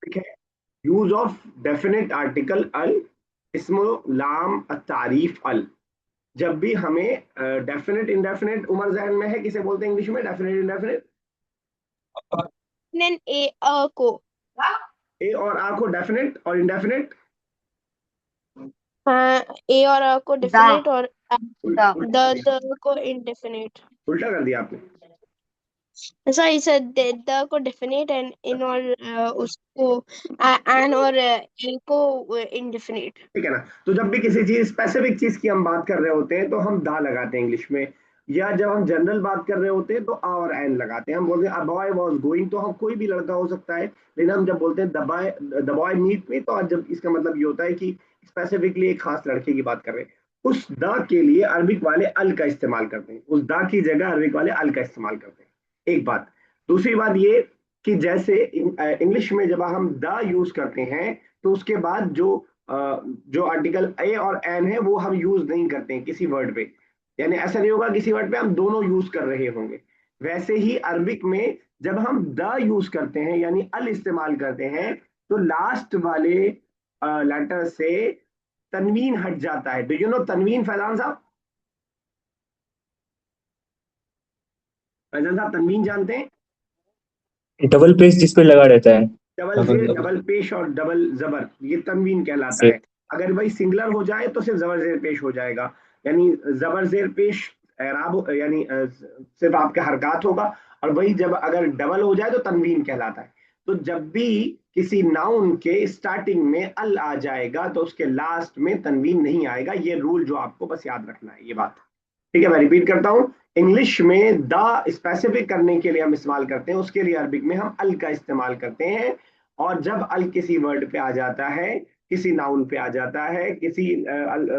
ठीक है। Use of definite article अल, इसमो लाम तारीफ अल। जब भी हमें डेफिनेट इंडेफिनेट उमर जहन में है, किसे बोलते हैं इंग्लिश में डेफिनेट इंडेफिनेट? ए अ को। ए और आ को डेफिनेट और इंडेफिनेट। हाँ, ए और अ को दा डेफिनेट और दा उल्टा कर दिया। द को इनडेफिनेट। उल्टा कर दिया आपने। ऐसा इसे द को डेफिनेट एंड इन और उसको एन और ए को इनडेफिनेट। ठीक है ना। तो जब भी किसी चीज स्पेसिफिक चीज की हम बात कर रहे होते हैं तो हम दा लगाते हैं इंग्लिश में। या जब हम जनरल बात कर रहे होते हैं तो आ और एन लगाते हैं। हम बोलते हैं अ बॉय वाज गोइंग, तो हम कोई भी लड़का हो सकता है। लेकिन हम जब बोलते हैं द बॉय मीट मी, तो जब इसका मतलब ये होता है कि स्पेसिफिकली एक खास लड़के की बात कर रहे हैं। उस दा के लिए अरबिक वाले अल का इस्तेमाल करते हैं। उस दा की जगह अरबिक वाले अल का इस्तेमाल करते हैं। एक बात। दूसरी बात ये कि जैसे इंग्लिश में जब हम द यूज करते हैं तो उसके बाद जो आर्टिकल ए और एन है वो हम यूज नहीं करते हैं किसी वर्ड पे। यानी ऐसा नहीं होगा किसी वर्ड पे हम दोनों यूज कर रहे होंगे। वैसे ही अरबिक में जब हम द यूज करते हैं यानी अल इस्तेमाल करते हैं, तो लास्ट वाले लेटर से तनवीन हट जाता है। डू यू नो तनवीन फैजान साहब? फैजान साहब तनवीन जानते हैं? डबल पेज जिस पे लगा रहता है। डबल डबल जेर, डबल डबल पेश और डबल जबर, ये तनवीन कहलाता से। है। अगर वही सिंगुलर हो जाए तो सिर्फ जबर जेर पेश हो जाएगा। यानी जबर जेर पेश एराब, यानी सिर्फ आपके हरकत होगा। और वही जब अगर डबल हो जाए तो तनवीन कहलाता है। तो जब भी किसी नाउन के स्टार्टिंग में अल आ जाएगा तो उसके लास्ट में तनवीन नहीं आएगा। ये रूल जो आपको बस याद रखना है, ये बात। ठीक है, मैं रिपीट करता हूं। इंग्लिश में द स्पेसिफिक करने के लिए हम इस्तेमाल करते हैं, उसके लिए अरबिक में हम अल का इस्तेमाल करते हैं। और जब अल किसी वर्ड पे आ जाता है, किसी नाउन पे आ जाता है, किसी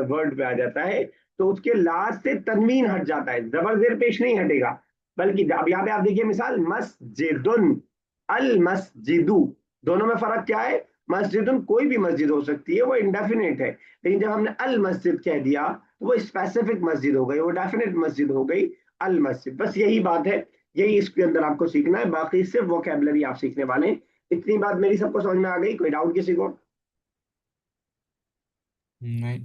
वर्ड पे आ जाता है, तो उसके लास्ट से तनवीन हट जाता है, जबर जेर पेश नहीं हटेगा। बल्कि अब यहाँ पे आप देखिए मिसाल, मस्जिदुन, अल मस्जिदु, दोनों में फर्क क्या है? मस्जिदुन कोई भी मस्जिद हो सकती है, वो इंडेफिनेट है। लेकिन जब हमने अल मस्जिद कह दिया तो वो स्पेसिफिक मस्जिद हो गई, वो डेफिनेट मस्जिद हो गई, अल मस्जिद। बस यही बात है। यही इसके अंदर आपको सीखना है, बाकी सिर्फ वोकेबलरी आप सीखने वाले हैं। इतनी बात मेरी सबको समझ में आ गई? कोई डाउट किसी को? नहीं।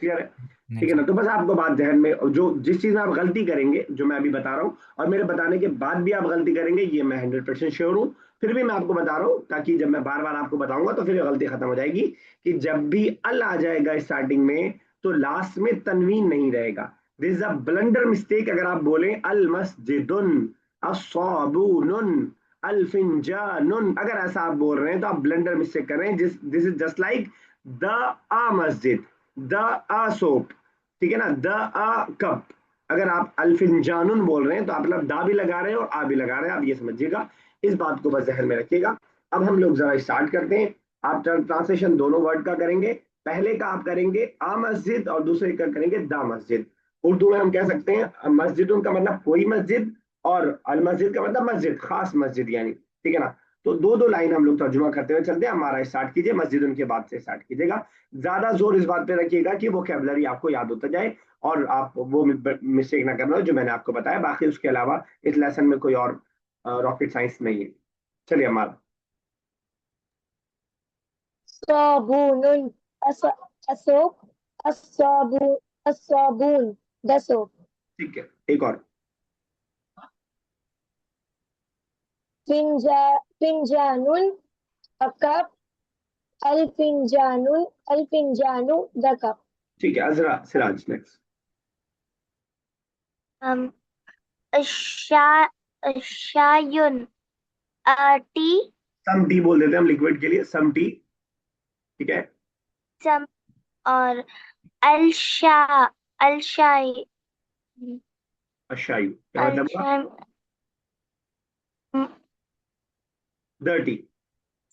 क्लियर है? नहीं ठीक है ना। सर। तो बस आपको बात ध्यान में, जो जिस चीज में आप गलती करेंगे जो मैं अभी बता रहा हूँ, और मेरे बताने के बाद भी आप गलती करेंगे, ये मैं 100% श्योर हूँ। फिर भी मैं आपको बता रहा हूँ ताकि जब मैं बार बार आपको बताऊंगा तो फिर ये गलती खत्म हो जाएगी। कि जब भी अल आ जाएगा स्टार्टिंग में तो लास्ट में तनवीन नहीं रहेगा। This is a blunder mistake अगर आप बोलें अल मस्जिदुन, अस्साबुनुन, अल फिंजानुन, अगर ऐसा आप बोल रहे हैं तो आप ब्लंडर मिस्टेक कर रहे हैं। This is just like the uh मस्जिद, द आ सोप, ठीक है ना, द आ कप। अगर आप अल्फिंजानुन बोल रहे हैं तो आप मतलब दा भी लगा रहे हैं और आ भी लगा रहे हैं, आप ये समझिएगा। इस बात को बस जहन में रखिएगा। अब हम लोग जरा स्टार्ट करते हैं। आप ट्रांसलेशन दोनों वर्ड का करेंगे। पहले का आप करेंगे आ मस्जिद और दूसरे का करेंगे दा मस्जिद। उर्दू में हम कह सकते हैं मस्जिद का मतलब कोई मस्जिद, और अल मस्जिद का मतलब मस्जिद, खास मस्जिद यानी। ठीक है ना। तो दो दो लाइन हम लोग तर्जुमा करते हुए चलते हैं। हमारा स्टार्ट कीजिए, मस्जिद उनके बाद से स्टार्ट कीजिएगा। ज्यादा जोर इस बात पे रखिएगा कि वोकेबलरी आपको याद होता जाए और आप वो मिस्टेक ना करना जो मैंने आपको बताया। बाकी उसके अलावा इस लेसन में कोई और रॉकेट साइंस नहीं है। चलिए हमारा। साबुनुन अस असोक अस्साबु अस्साबुन दसो ठीक है, एक और। फिंजा फिंजानुन अकब अल फिंजानु द कप ठीक है, अजरा Siraj next. um शायुन T some tea बोल देते हैं हम लिक्विड के लिए, सम टी। ठीक है। सम और अलशा अलशाई अशायु क्या मतलब हुआ? अलशाई। The T.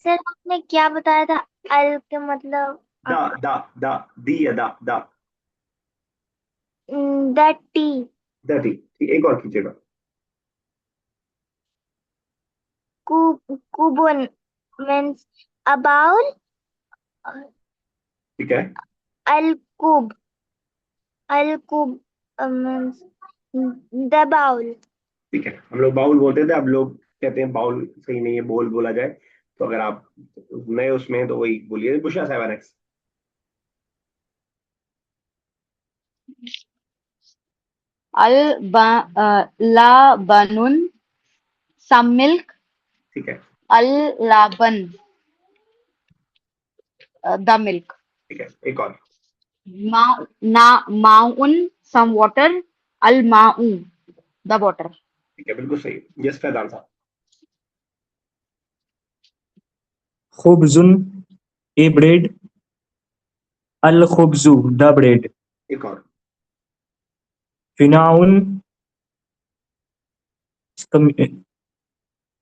सर आपने क्या बताया था? अल के मतलब दा दा दा, दी या दा दा। द टी द टी, ठीक, एक और कीजिएगा। कुबुन मीन्स अ बाउल। ठीक है। अल कुब अल कुब मीन्स द बाउल। ठीक है, हम लोग बाउल बोलते थे, अब लोग कहते हैं बाउल सही नहीं है, बोल बोला जाए। तो अगर आप नए उसमें हैं तो वही बोलिए। बुशा 7x। अल लाबनुन some milk ठीक है, अल लाबन the milk ठीक है, एक और। मा ना माउन some water अल माउ the water ठीक है, बिल्कुल सही। यस फैजान साहब। खुबजुन ए ब्रेड, अल खुबजू द ब्रेड, एक और। फिनाउन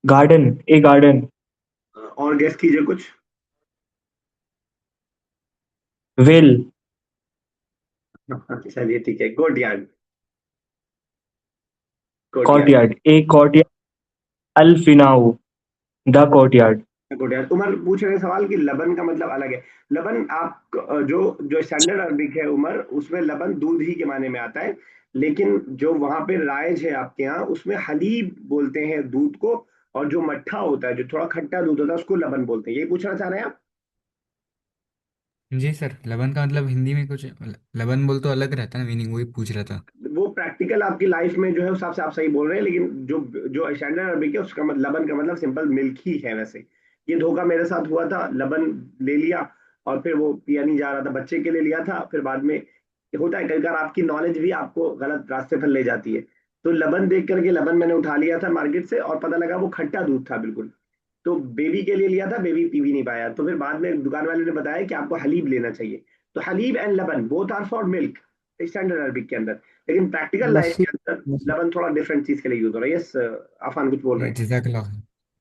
गार्डन ए गार्डन, और गेस कीजिए कुछ। वेल चलिए ठीक है, courtyard. Courtyard. Courtyard a courtyard, अल फिनाउ द कॉर्टयार्ड। कोर्टयार्ड। उमर पूछ रहे हैं सवाल कि लबन का मतलब अलग है। लबन आप जो जो स्टैंडर्ड अरबिक है उमर, उसमें लबन दूध ही के माने में आता है, लेकिन जो वहां पे राइज है आपके यहाँ उसमें हलीब बोलते हैं दूध को, और जो मट्ठा होता है जो थोड़ा खट्टा दूध होता है उसको लबन बोलते हैं। ये पूछना चाह रहे हैं आप? जी सर, लबन का मतलब हिंदी में कुछ लबन बोल तो अलग रहता है ना मीनिंग, वही पूछ रहा था। वो प्रैक्टिकल आपकी लाइफ में जो है उस हिसाब से आप सही बोल रहे हैं, लेकिन जो जो स्टैंडर्ड अरबिक है उसका मतलब लबन का मतलब सिंपल मिल्क ही है। वैसे ये धोखा मेरे साथ हुआ था, लबन ले लिया और फिर वो पिया नहीं जा रहा था, बच्चे के लिए लिया था, फिर बाद में होता है कई बार आपकी नॉलेज भी आपको गलत रास्ते पर ले जाती है। तो लबन देख करके लबन मैंने उठा लिया था मार्केट से, और पता लगा वो खट्टा दूध था बिल्कुल। तो बेबी के लिए लिया था, बेबी पी भी नहीं पाया, तो फिर बाद में दुकान वाले ने बताया कि आपको हलीब लेना चाहिए। तो हलीब एंड लबन both are for milk standard Arabic के अंदर, लेकिन प्रैक्टिकल लाइफ लस्सी। के अंदर लबन थोड़ा डिफरेंट चीज के लिए यूज हो रहा है। यस आफान कुछ बोल रहे जी हैं। जज़ाकल्लाह।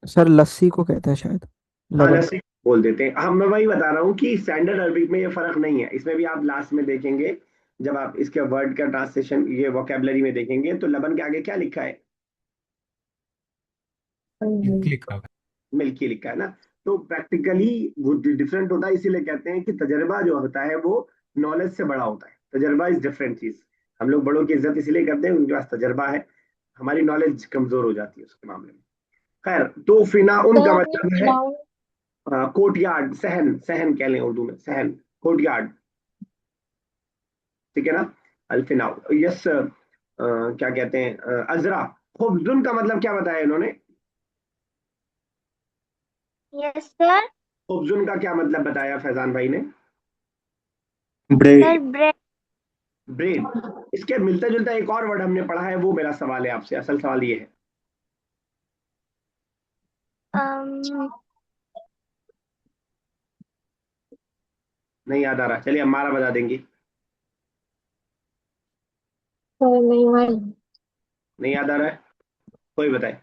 सर लस्सी को कहते हैं शायद हाँ लबन। लस्सी बोल देते हैं हम। मैं वही बता रहा हूँ कि स्टैंडर्ड अरबिक में ये फर्क नहीं है। इसमें भी आप लास्ट में देखेंगे, जब आप इसके वर्ड का ट्रांसलेशन ये वोकेबलरी में देखेंगे तो लबन के आगे क्या लिखा है? क्लिक का। मिल्क ही लिखा है ना। तो प्रैक्टिकली वो डिफरेंट होता है, इसीलिए कहते हैं कि तजर्बा जो होता है वो नॉलेज से बड़ा होता है। तजर्बा इज डिफरेंट चीज। हम लोग बड़ों की इज्जत इसलिए करते हैं उनके पास तजर्बा है, हमारी नॉलेज कमजोर हो जाती है उसके मामले में। खैर, तो फिनाउन का सर आपने मतलब है फिनाउन कोर्टयार्ड, सहन, सहन कह लें उर्दू में, सहन, कोर्टयार्ड। ठीक है ना? अल्फिनाउ। यस। क्या कहते हैं अजरा। खुबजुन का मतलब क्या बताया इन्होंने? Yes sir. खुबजुन का क्या मतलब बताया फैजान भाई ने? Sir bread, bread. ब्रेड। इसके मिलता जुलता एक और वर्ड हमने पढ़ा है, वो मेरा सवाल है आपसे। असल सवाल ये है। अम, नहीं याद आ रहा, चलिए हमारा बता देंगी। सर नहीं भाई। नहीं याद आ रहा है, कोई बताए।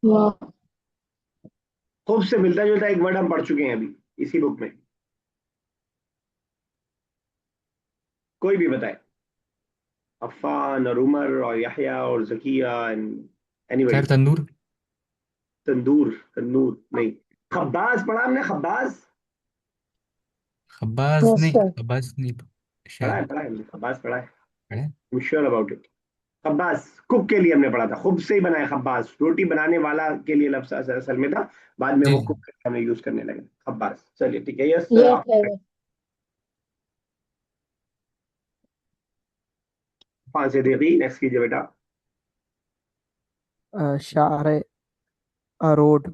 वाह। खूब से मिलता जुलता एक वर्ड हम पढ़ चुके हैं अभी इसी बुक में, कोई भी बताए। अफान और उमर और यहया और जकिया एंड एनीबडी। सर तंदूर। तंदूर, तंदूर नहीं। खब्बाज पढ़ा हमने, खब्बाज। खब्बाज यस नहीं, सर। खब्बाज नहीं पढ़ा है, शायद। पढ़ा है हमने, खब्बाज पढ़ा है। पढ़ा है? Sure about it. खब्बास कुक के लिए हमने पढ़ा था, खुद से ही बनाया खब्बास, रोटी बनाने वाला के लिए लफ्ज असल में था, बाद में जी वो जी। कुक हमने यूज करने लगे खब्बास। चलिए ठीक है। यस। Yes sir. पांच से दे दी, नेक्स्ट कीजिए बेटा। शारे अ रोड,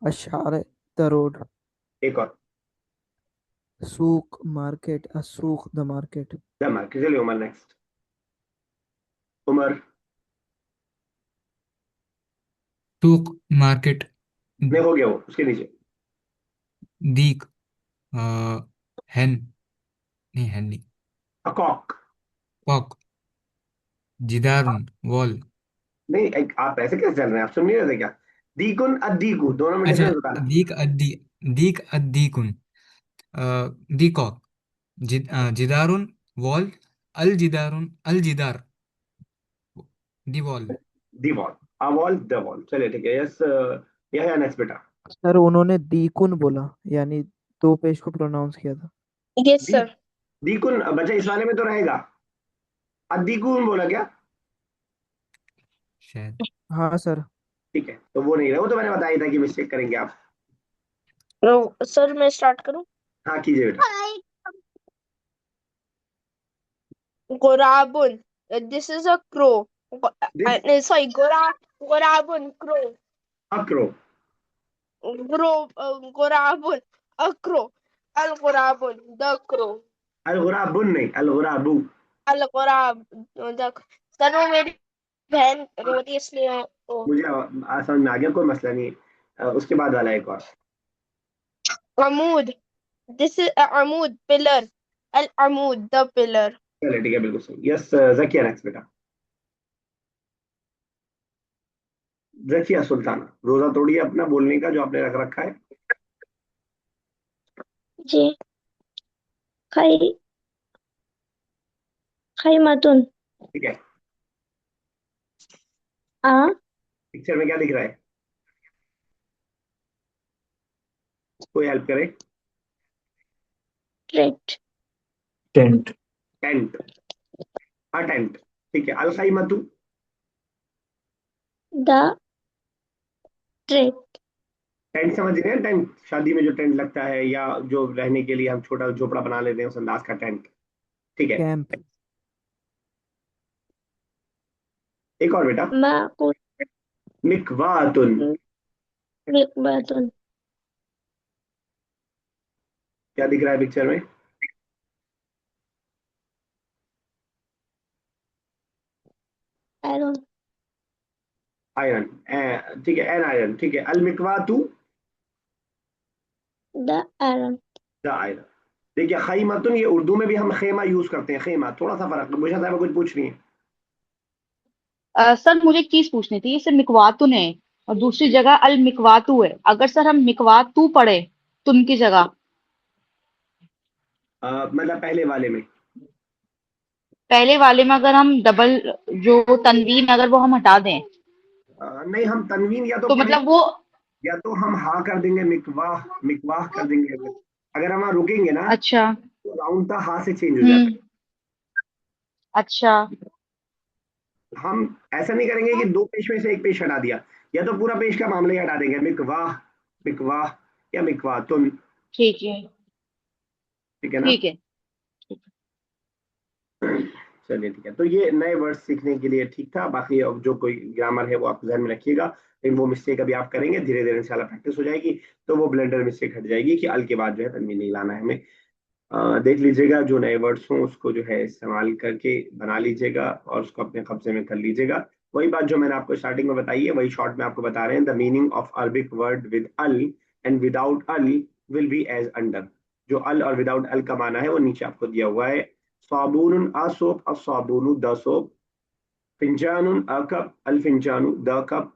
अशारे द रोड, एक और। सूक मार्केट, अ सूक द मार्केट। जमा चलिए उमर, नेक्स्ट। उमर। सूक मार्केट। नहीं, हो गया वो, उसके नीचे। दीक। आ, हैन। नहीं हैन नहीं। अकॉक। कॉक। जिदारुन वॉल। नहीं आप ऐसे कैसे चल रहे हैं, आप सुन नहीं रहे थे क्या? दीकुन अदीकु दोनों में अच्छा। डिफरेंस बताना। दीक अद्दी। दीक अद्दीकुन। दीकॉक। जिदारुन वॉल। अल जिदारुन अल जिदार the wall. The wall, a wall, the wall. चलिए ठीक है। यस। यह नेक्स्ट बेटा। सर उन्होंने दीकुन बोला, यानी दो पेज को प्रोनाउंस किया था। Yes, दी sir. दीकुन बच्चा इस वाले में तो रहेगा। अदीकुन बोला क्या? शायद। हाँ सर। ठीक है, तो वो नहीं रहा, वो तो मैंने बताया था कि मिस्टेक करेंगे आप। तो सर मैं स्टार्ट करूं? हाँ कीजिए बेटा। गोराबुन, this is a crow. This sorry, गोराबुन क्रो। अक्रो। ग्रो, गोराबुन अ क्रो। अल गोराबुन द क्रो। अल गुराबुन नहीं, अल गुराबू। अल गोराब द। सर वो मेरी बहन रो रही है इसलिए ओ। मुझे समझ में आ गया, कोई मसला नहीं है। उसके बाद वाला एक और। अमूद, दिस इज अमूद पिलर। अल अमूद द पिलर। चलिए ठीक है, बिल्कुल सही। यस जकिया नेक्स्ट बेटा। जकिया सुल्ताना, रोजा तोड़िए अपना बोलने का जो आपने रख रखा है। जी। खै खैमतुन। ठीक है। आ पिक्चर में क्या दिख रहा है? कोई हेल्प करे। ट्रेट। Tent, tent. हाँ टेंट। ठीक है। अल खैमतु। The trait. टेंट समझ रहे हैं? टेंट शादी में जो टेंट लगता है, या जो रहने के लिए हम छोटा झोपड़ा बना लेते हैं, उस अंदाज का टेंट। ठीक है। कैंप। एक और बेटा। माकुल। मिकवातुन। मिकबातुन। क्या दिख रहा है पिक्चर में? आयरन। आयरन। ठीक है, एन आयरन। ठीक है। अल मिकवातु द आयरन। The iron. देखिए खैमतुन, ये उर्दू में भी हम खेमा यूज करते हैं, खेमा, थोड़ा सा फर्क है। मुझे साहब कुछ पूछ रही है। सर मुझे एक चीज पूछनी थी, जैसे मिकवातुन है और दूसरी जगह अल मिकवातू है, अगर सर हम मिकवातू पढ़े तुन की जगह, मतलब पहले वाले में। पहले वाले में अगर हम डबल जो तनवीन अगर वो हम हटा दें, नहीं, हम तनवीन या तो तो पढ़ेंगे, मतलब वो। या तो हम हा कर देंगे, मिकवाह मिकवाह कर देंगे। अगर हम वहाँ रुकेंगे ना, अच्छा। तो राउंड था हा से चेंज हो जाता हम्म। अच्छा। है। हम ऐसा नहीं करेंगे कि दो पेश में से एक पेश हटा दिया, या तो पूरा पेश का मामला ही हटा देंगे, मिकवाह मिकवाह या मिकवाह तुम। ठीक है। ठीक है ना? ठीक है। चलिए ठीक है। तो ये नए वर्ड सीखने के लिए ठीक था। बाकी अब जो कोई ग्रामर है वो आप ध्यान में रखिएगा, लेकिन वो मिस्टेक अभी आप करेंगे, धीरे धीरे इंशाल्लाह प्रैक्टिस हो जाएगी, तो वो ब्लेंडर मिस्टेक हट जाएगी कि अल के बाद जो है तनवीन नहीं लाना है हमें। देख लीजिएगा, जो नए वर्ड्स हों उसको जो है इस्तेमाल करके बना लीजिएगा और उसको अपने कब्जे में कर लीजिएगा। वही बात जो मैंने आपको स्टार्टिंग में बताई है, वही शॉर्ट में आपको बता रहे हैं। The meaning of Arabic word with al and without al will be as under. जो अल और विदाउट अल का माना है वो नीचे आपको दिया हुआ है। साबुन अ सोप, अ साबुन द सोप। फिंजानुन अ कप, अल फिंजानु द कप।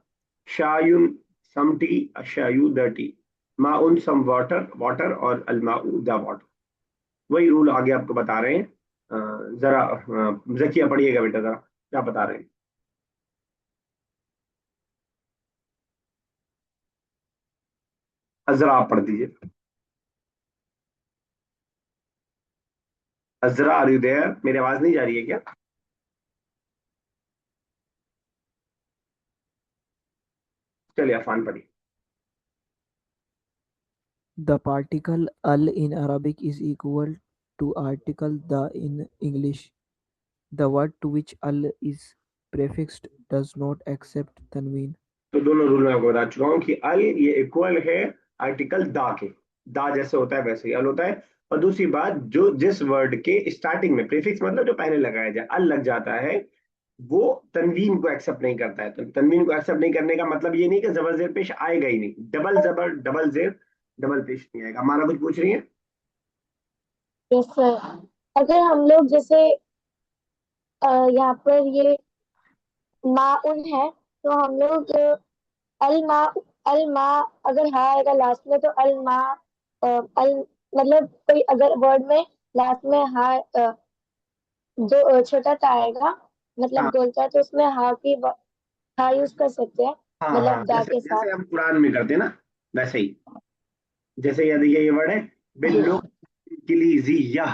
शायुन सम टी, अशायु द टी। माउन सम वाटर, वाटर, और अल माउ द वाटर। वही रूल आगे आपको बता रहे हैं। जरा जकिया पढ़िएगा बेटा, जरा क्या बता रहे हैं। जरा आप पढ़ दीजिए। अजरा, आर यू देयर? मेरी आवाज नहीं जा रही है क्या? चलिए अफान पढ़िए। The particle al in Arabic is equal to article the in English. The word to which al is prefixed does not accept tanween. तो दोनों रूल मैं आपको बता चुका हूँ कि अल ये इक्वल है आर्टिकल दा के। दा जैसे होता है वैसे ही अल होता है। और दूसरी बात, जो जिस वर्ड के स्टार्टिंग में प्रीफिक्स मतलब जो पहले लगाया जाए अल लग जाता है, वो तनवीन को एक्सेप्ट नहीं करता है। तो तनवीन को एक्सेप्ट नहीं करने का मतलब ये नहीं कि जबर जेर पेश आएगा ही नहीं, डबल जबर डबल जेर डबल पेश नहीं आएगा। हमारा कुछ पूछ रही है? Yes sir. अगर हम लोग जैसे यहाँ पर ये माउन है, तो हम लोग अल मा अल मा, अगर हाँ आएगा लास्ट में तो अल मा, अल, मतलब कोई अगर वर्ड में लास्ट में हाँ जो छोटा सा आएगा, मतलब हाँ बोलता है, तो उसमें हाँ की हाँ यूज कर सकते हैं, हाँ हाँ, मतलब दा जैसे के साथ। जैसे हम कुरान में करते हैं ना, वैसे ही। जैसे ये देखिए, ये वर्ड है बिल्लो जिया।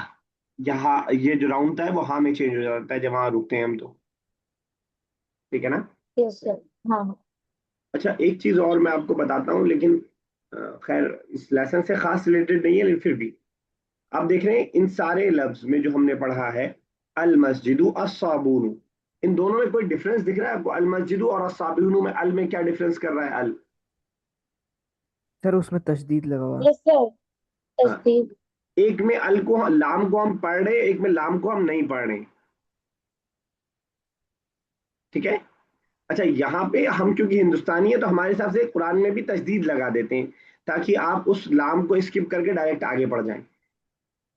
यहाँ ये जो राउंड था है वो हाँ में चेंज हो जाता है जब वहां रुकते हैं हम तो। ठीक है ना? Yes sir. हाँ हाँ। अच्छा, एक चीज और मैं आपको बताता हूँ, लेकिन खैर इस लेसन से खास रिलेटेड नहीं है, लेकिन फिर भी आप देख रहे हैं इन सारे लफ्ज में जो हमने पढ़ा है, अल मस्जिदु अस्साबूनु, इन दोनों में कोई डिफरेंस दिख रहा है आपको? अल मस्जिदु और अस्साबूनु में अल में क्या डिफरेंस कर रहा है अल? सर उसमें तशदीद लगा हुआ है। यस सर, हाँ, तस्दीक। एक में अल को लाम को हम पढ़ रहे हैं, एक में लाम को हम नहीं पढ़ रहे, ठीक है? अच्छा, यहाँ पे हम क्योंकि हिंदुस्तानी है तो हमारे हिसाब से कुरान में भी तशदीद लगा देते हैं ताकि आप उस लाम को स्किप करके डायरेक्ट आगे बढ़ जाएं।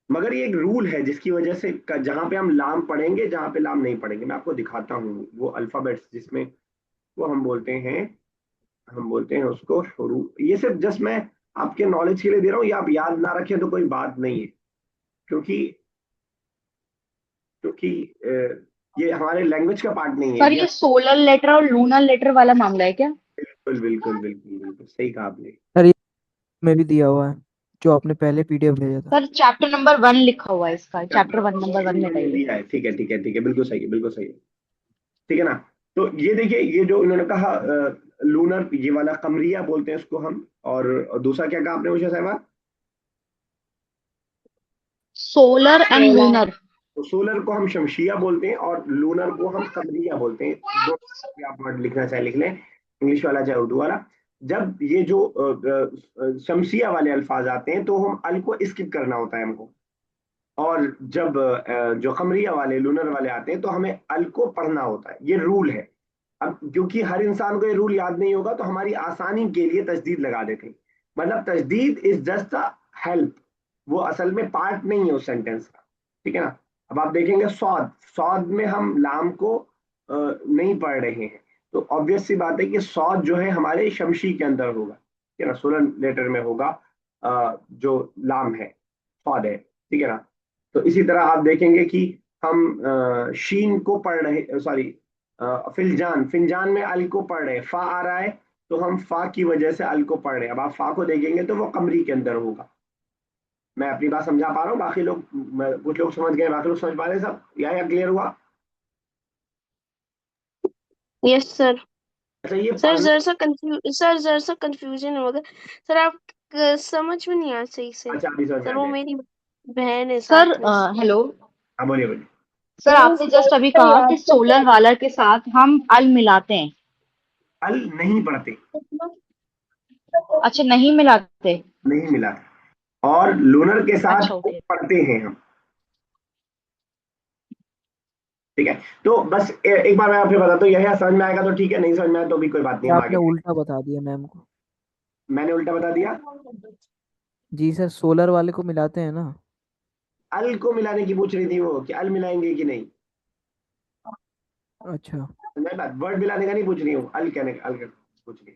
मगर ये एक रूल है जिसकी वजह से जहां पे हम लाम पढ़ेंगे, जहां पे लाम नहीं पढ़ेंगे, मैं आपको दिखाता हूँ वो अल्फाबेट्स जिसमें वो हम बोलते हैं उसको शुरू। ये सिर्फ जस्ट मैं आपके नॉलेज के लिए दे रहा हूँ, ये आप याद ना रखें तो कोई बात नहीं है, क्योंकि क्योंकि ये हमारे लैंग्वेज का पार्ट नहीं है सर ये। ये सोलर लेटर और लूनर लेटर वाला मामला है क्या? बिल्कुल बिल्कुल बिल्कुल बिल्कुल सही कहा आपने। सर ये में भी दिया हुआ है जो आपने पहले पीडीएफ भेजा था। सर चैप्टर नंबर 1 लिखा हुआ है इसका, चैप्टर 1 नंबर 1 में मैंने बताइए। दिया है, ठीक है ठीक है ठीक है, बिल्कुल सही है, बिल्कुल सही है, ठीक है ना? तो ये देखिए, ये जो इन्होंने कहा लूनर, ये वाला कमरिया बोलते हैं इसको हम, और दूसरा क्या कहा आपने उषा साहबा? Solar and lunar. तो सोलर को हम शमशिया बोलते हैं और लूनर को हम कमरिया बोलते हैं। दो आप वर्ड लिखना चाहे लिख लें, इंग्लिश वाला चाहे उर्दू वाला। जब ये जो शमसिया वाले अल्फाज आते हैं तो हम अल को स्किप करना होता है हमको, और जब जो कमरिया वाले लूनर वाले आते हैं तो हमें अल को पढ़ना होता है, ये रूल है। अब क्योंकि हर इंसान को ये रूल याद नहीं होगा तो हमारी आसानी के लिए तजदीद लगा देते हैं। मतलब तजदीद इज जस्ट अ हेल्प, वो असल में पार्ट नहीं है उस सेंटेंस का, ठीक है ना? अब आप देखेंगे सौद, सौद में हम लाम को नहीं पढ़ रहे हैं, तो ऑब्वियस सी बात है कि सौद जो है हमारे शमशी के अंदर होगा, ठीक है ना? सोलन लेटर में होगा जो लाम है, सौद है, ठीक है ना? तो इसी तरह आप देखेंगे कि हम शीन को पढ़ रहे, सॉरी फिलजान, फिनजान में अल को पढ़ रहे, फा आ रहा है तो हम फा की वजह से अल को पढ़ रहे हैं। अब आप फा को देखेंगे तो वो कमरी के अंदर होगा। मैं अपनी बात समझा पा रहा हूँ? बाकी लोग, कुछ लोग समझ गए, बाकी लोग समझ पा रहे हैं सब, या क्लियर हुआ? Yes sir. अच्छा, ये सर जरा सा कंफ्यूजन हो गया सर, आप समझ में नहीं आया सही से। अच्छा, अभी समझ में सर आ वो गया। मेरी बहन है सर साथ में। हेलो। हाँ बोलिए बोलिए। सर आपने जस्ट अभी कहा कि सोलर वाला के साथ हम अल मिलाते हैं। अल नहीं पढ़ते, अच्छा नहीं मिलाते। नहीं मिला, और लूनर के साथ अच्छा ओके। पढ़ते हैं हम, ठीक है? तो बस एक बार मैं आपको बताता हूँ, यह समझ में आएगा तो ठीक है, नहीं समझ में आया तो भी कोई बात नहीं, ये हम आपने आगे बढ़ें। उल्टा बता दिया मैम को। मैंने उल्टा बता दिया? जी सर, सोलर वाले को मिलाते हैं ना। अल को मिलाने की पूछ रही थी वो, कि अल मिलाएंगे कि नहीं। अच्छा। मैं बात वर्ड मिलाने का नहीं पूछ रही हूँ, अल कहने का, अल का पूछ रही।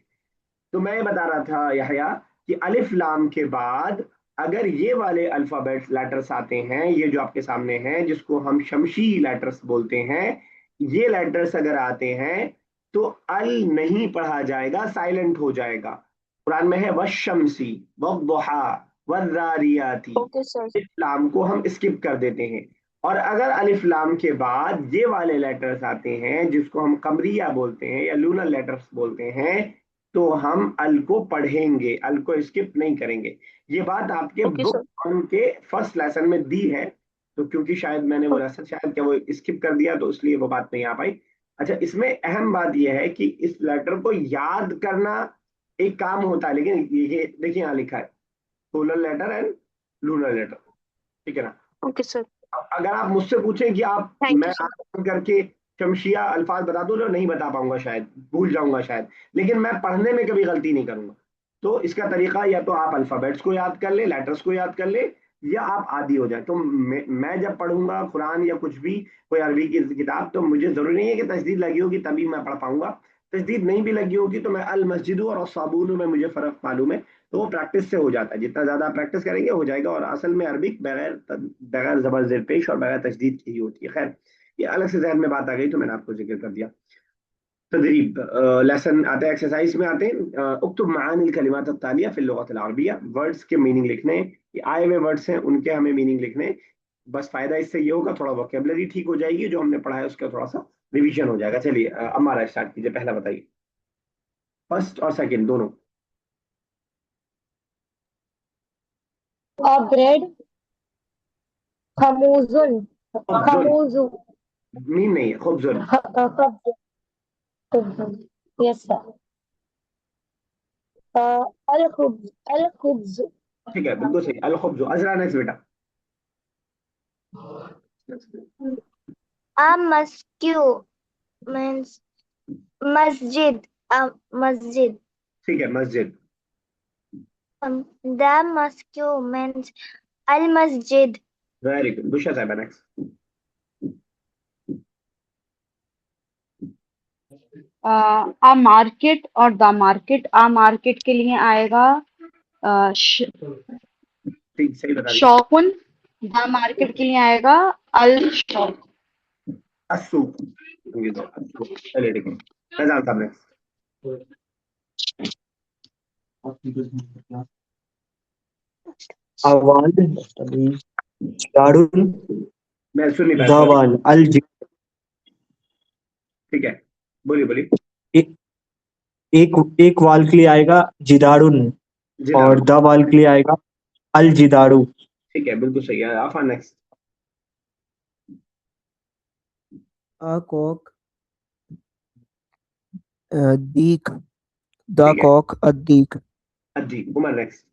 तो मैं ये बता रहा था यहया कि अलिफ लाम के बाद अगर ये वाले अल्फाबेट्स लेटर्स आते हैं, ये जो आपके सामने हैं जिसको हम शमशी लेटर्स बोलते हैं, ये लेटर्स अगर आते हैं तो अल नहीं पढ़ा जाएगा, साइलेंट हो जाएगा। कुरान में है वशमसी वद्दुहा वज़ारियाती, ओके सर। अलिफ लाम को हम स्किप कर देते हैं। और अगर अलिफ लाम के बाद ये वाले लेटर्स आते हैं जिसको हम कमरिया बोलते हैं या लूनर लेटर्स बोलते हैं, तो हम अल को पढ़ेंगे, अल को स्किप नहीं करेंगे। ये बात आपके ओके बुक सर। वन के फर्स्ट लेसन में दी है, तो क्योंकि शायद मैंने वो लेसन शायद क्या वो स्किप कर दिया तो इसलिए वो बात नहीं आ पाई। अच्छा, इसमें अहम बात यह है कि इस लेटर को याद करना एक काम होता है, लेकिन ये देखिए यहाँ लिखा है solar letter and lunar letter, ठीक है ना? Okay sir. अगर आप मुझसे पूछें कि आप, थैंक मैं यू सर। आसान करके शमशिया अल्फाज बता दूं तो नहीं बता पाऊंगा, शायद भूल जाऊंगा शायद, लेकिन मैं पढ़ने में कभी गलती नहीं करूंगा। तो इसका तरीका या तो आप अल्फाबेट्स को याद कर ले, लेटर्स को याद कर ले, या आप आदी हो जाए। तो मैं जब पढ़ूंगा कुरान या कुछ भी, कोई अरबी की किताब, तो मुझे जरूरी नहीं है कि तजदीद लगी होगी तभी मैं पढ़ पाऊंगा। तजदीद नहीं भी लगी होगी तो मैं अल मस्जिद और साबुन में मुझे फर्क मालूम है, तो वो प्रैक्टिस से हो जाता है। जितना ज्यादा प्रैक्टिस करेंगे हो जाएगा। और असल में अरबिक बगैर बगैर जबर जेर पेश और बगैर तजदीद की ही होती है। खैर, ये अलग से जहन में बात आ गई तो मैंने आपको जिक्र कर दिया। तदरीब लेसन आते हैं, एक्सरसाइज में आते हैं। उक्तुब मानिल कलिमात अत्तालिया फिल लुगत अल अरबिया, वर्ड्स के मीनिंग लिखने, ये आए हुए वर्ड्स हैं उनके हमें मीनिंग लिखने। बस फायदा इससे ये होगा, थोड़ा वोकेबलरी ठीक हो जाएगी, जो हमने पढ़ा है उसका थोड़ा सा रिवीजन हो जाएगा। चलिए हमारा स्टार्ट कीजिए, पहला बताइए, फर्स्ट और सेकंड दोनों। bread, खमूजुन, खुब्जुन, खमूजु, मीम नहीं है, खुब्जुन। खब्ज, खब्ज, यस सर। अल खुब्ज, अल खुब्ज, ठीक है, बिल्कुल सही, अल खुब्जु। अजरा नेक्स्ट बेटा। A mosque means masjid. A masjid. ठीक है, मस्जिद। The mosque means al masjid. Very good, बुशा साहब नेक्स्ट। आ मार्केट और द मार्केट। आ मार्केट के लिए आएगा ठीक, सही बता रही। शौकुन। द मार्केट के लिए आएगा अल शौक। अस्सूक, ये दो अस्सूक। चलिए ठीक है, फैजान साहब नेक्स्ट। अवाल जिदारुन मैं सुन नहीं पाया, सॉरी। दावाल अल जि- ठीक है, बोलिए बोलिए। ए- एक एक वाल के लिए आएगा जिदारुन और जिदारो, द वाल के लिए आएगा अल जिदारू। ठीक है, बिल्कुल सही है। आफा next. A cock, deek, the ठीक है, cock, a deek. अजी। Umar next.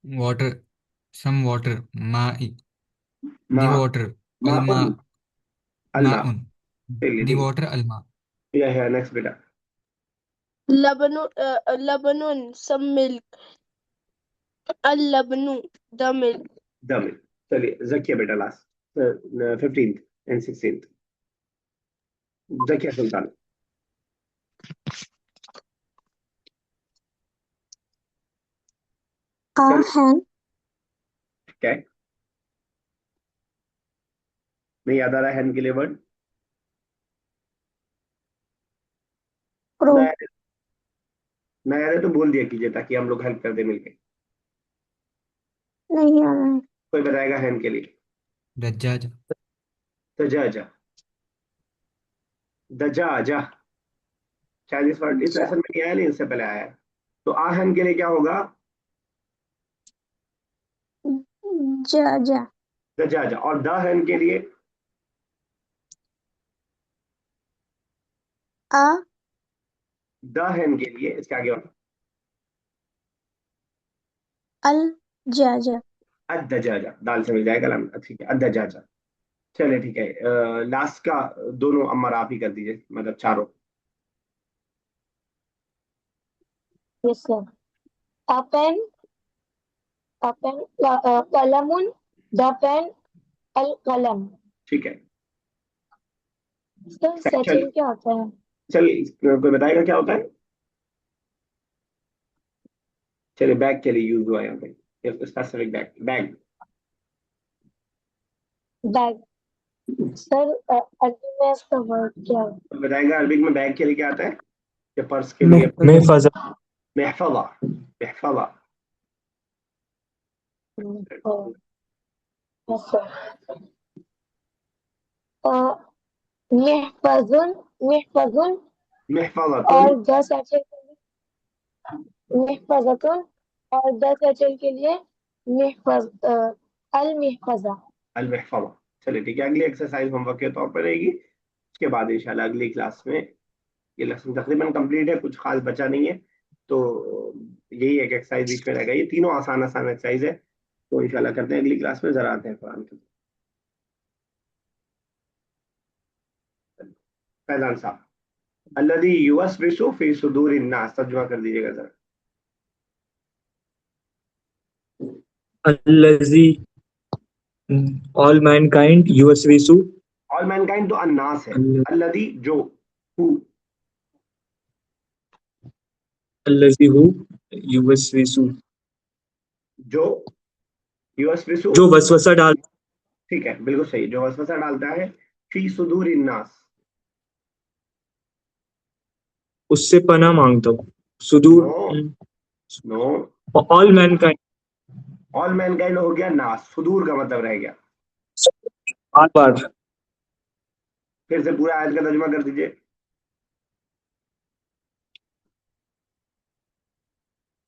Water, some water, माई, मा, दी वाटर, अलमा, माउन, अलमा। माउन, चलिए दी ठीक वाटर, अलमा। है, यह है नेक्स्ट बेटा। Lebanon, some milk. Al-Labnu, the milk. दमिल। चलिए जकिया बेटा last, 15th and 16th। Zakia सुल्तान। चलिए, hen, क्या है? नहीं याद आ रहा है हैन के लिए वर्ड? crow, मैं याद है तो बोल दिया कीजिए ताकि हम लोग हेल्प कर दे मिलके। नहीं आ रहा है। कोई बताएगा हैन के लिए? दज्जाज, दजाजा, दजाजा। शायद इस वर्ड इस लेसन में नहीं आया, नहीं इससे पहले आया है। तो आहन के लिए क्या होगा? जा, दजाजा। और दहन के लिए? आ, दहन के लिए इसके आगे वाला अल, जा, अदजाजा, दाल से मिल जाएगा लाम। ठीक है, अदजाजा। चलिए ठीक है, लास्ट का दोनों अमर आप ही कर दीजिए, मतलब चारों। Yes sir. a pen, कलमुन, द पेन, अल कलम। ठीक है, सर चलिए सचिन क्या होता है? चलिए, कोई बताएगा क्या होता है? चलिए, बैग के लिए यूज हुआ है यहाँ पे, specific bag, bag. Bag. Sir अरबी में इसका वर्ड क्या है? कोई बताएगा अरबिक में बैग के लिए क्या आता है, या पर्स के लिए? महफजा महफवा, महफवा। Yes sir. महफजुन, महफजुन महफवतुन। और द सचिन, महफजतुन और द सचिन के लिए महफज, अल महफजा। अल महफवा। चलिए ठीक है, अगली एक्सरसाइज होमवर्क के तौर पर रहेगी। उसके बाद इंशाल्लाह अगली क्लास में ये लेसन तकरीबन कंप्लीट है, कुछ खास बचा नहीं है। तो यही एक एक्सरसाइज बीच में रह गई, ये तीनों आसान आसान एक्सरसाइज है। तो इंशाल्लाह करते हैं अगली क्लास में। जरा आते हैं कुरान की। फैजान साहब, अल्लज़ी युवस्विसु फी सुदूरिन नास, तर्जुमा कर दीजिएगा जरा। अल्लज़ी ऑल मैनकाइंड युवस्विसु ऑल मैनकाइंड तो अन्नास है। अल्लज़ी जो, हु, अल्लज़ी हु युवस्विसु जो युवस्विसु। जो वसवसा डाल ठीक है, बिल्कुल सही, जो वसवसा डालता है। फी सुदूरिन नास, उससे पनाह मांगता हूँ। नो, सुदूर no. All mankind all mankind हो गया नास, सुदूर का मतलब रह गया। बार बार फिर से पूरा आयत का तर्जुमा कर दीजिए।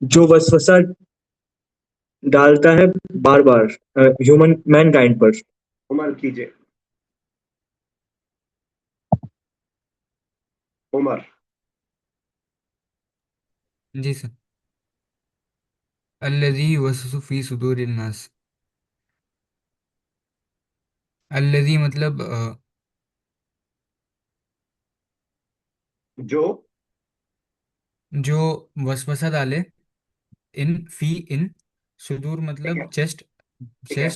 जो वसवसा डालता है बार बार ह्यूमन मैनकाइंड पर। उमर कीजिए। उमर। जी सर। अल्लज़ी वसवसु फी सुदूरिन नास। अल्लज़ी मतलब जो जो वसवसा डाले, इन सुदूर ठीक है। मतलब चेस्ट, ठीक है।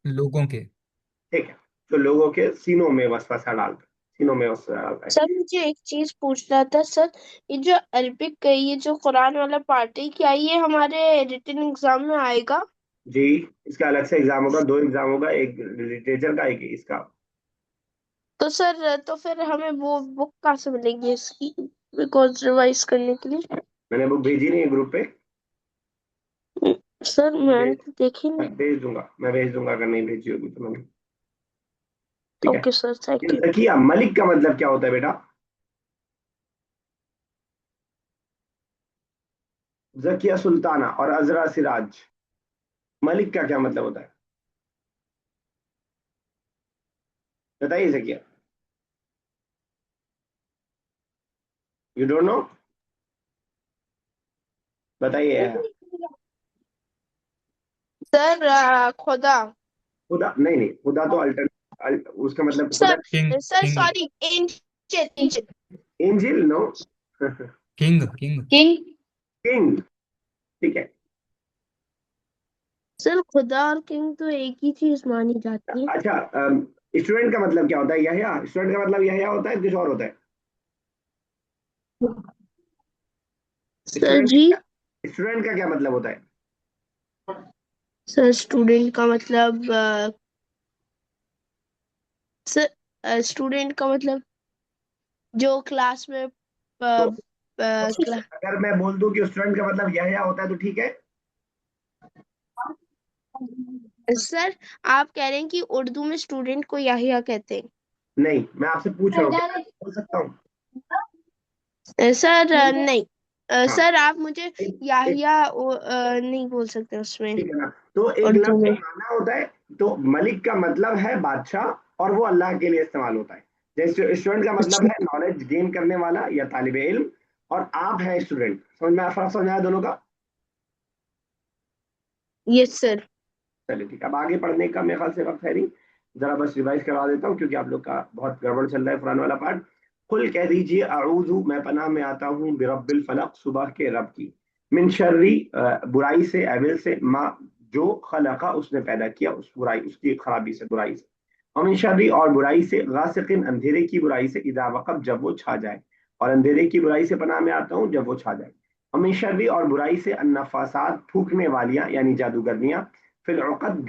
लोगों के। ठीक है, तो लोगों के सीनों में वसवसा डालता है, सीनों में वसवसा डालता है। सर मुझे एक चीज पूछना था सर, ये जो अरबिक ये जो कुरान वाला पार्ट है, क्या ये हमारे रिटन एग्जाम में आएगा? जी, इसका अलग से एग्जाम होगा, 2 एग्जाम होगा, एक लिटरेचर का, एक इसका। तो सर तो फिर हमें वो बुक कहाँ से मिलेगी इसकी, बिकॉज रिवाइज करने के लिए? मैंने बुक भेजी नहीं है ग्रुप पे। सर मैंने भेज तो देखी नहीं। भेज दूंगा, मैं भेज दूंगा अगर नहीं भेजी होगी तो मैंने। ठीक है। ओके सर, थैंक ये यू। जकिया मलिक का मतलब क्या होता है बेटा? जकिया सुल्ताना और अजरा सिराज, मलिक का क्या मतलब होता है? बताइए जकिया। You don't know? बताइए। सर खुदा। खुदा नहीं, नहीं खुदा तो उसका मतलब खुदा। Sir king sir king sorry, angel angel. Angel no. King king king. King. ठीक है। सर खुदा और किंग तो एक ही चीज मानी जाती है। अच्छा, स्टूडेंट का मतलब क्या होता है? यहया। स्टूडेंट का मतलब यहया होता है, कुछ और होता है? सर स्टूडेंट जी। स्टूडेंट का क्या मतलब होता है? सर स्टूडेंट का मतलब सर स्टूडेंट का मतलब जो क्लास में तो क्ला, अगर मैं बोल दूं कि स्टूडेंट का मतलब यहया होता है तो ठीक है? सर आप कह रहे हैं कि उर्दू में स्टूडेंट को याहिया कहते हैं? नहीं, मैं आपसे पूछ रहा हूँ, क्या मैं बोल सकता हूँ? सर नहीं। हाँ। सर आप मुझे एक, एक, याहिया नहीं बोल सकते उसमें, ठीक है ना, तो एक उर्दू लफ्ज का में। माना होता है। तो मलिक का मतलब है बादशाह, और वो अल्लाह के लिए इस्तेमाल होता है। जैसे स्टूडेंट का मतलब है नॉलेज गेन करने वाला या तालिब इल्म, और आप हैं स्टूडेंट। फर्क समझ में आया दोनों का? Yes sir. चलिए ठीक है, अब आगे पढ़ने का मेरे ख्याल से वक्त है नहीं। जरा बस रिवाइज करवा देता हूँ क्योंकि आप लोग का बहुत गड़बड़ चल रहा है पुराने वाला पार्ट। कुल कह दीजिए अऊज़ु, मैं पनाह में आता हूँ, बिरब्बिल फलक, सुबह के रब की, मिन शर्री, बुराई से, एविल से, माँ जो खलका उसने पैदा किया, उस बुराई, उसकी खराबी से, बुराई से, और मिन शर्री और बुराई से, गासिकिन अंधेरे की बुराई से, इदा वक़ब जब वो छा जाए, और अंधेरे की बुराई से पनाह में आता हूँ जब वो छा जाए, और मिन शर्री और बुराई से, अन्नफासात फूकने वालियां यानी जादूगरनियां, फिल उक़द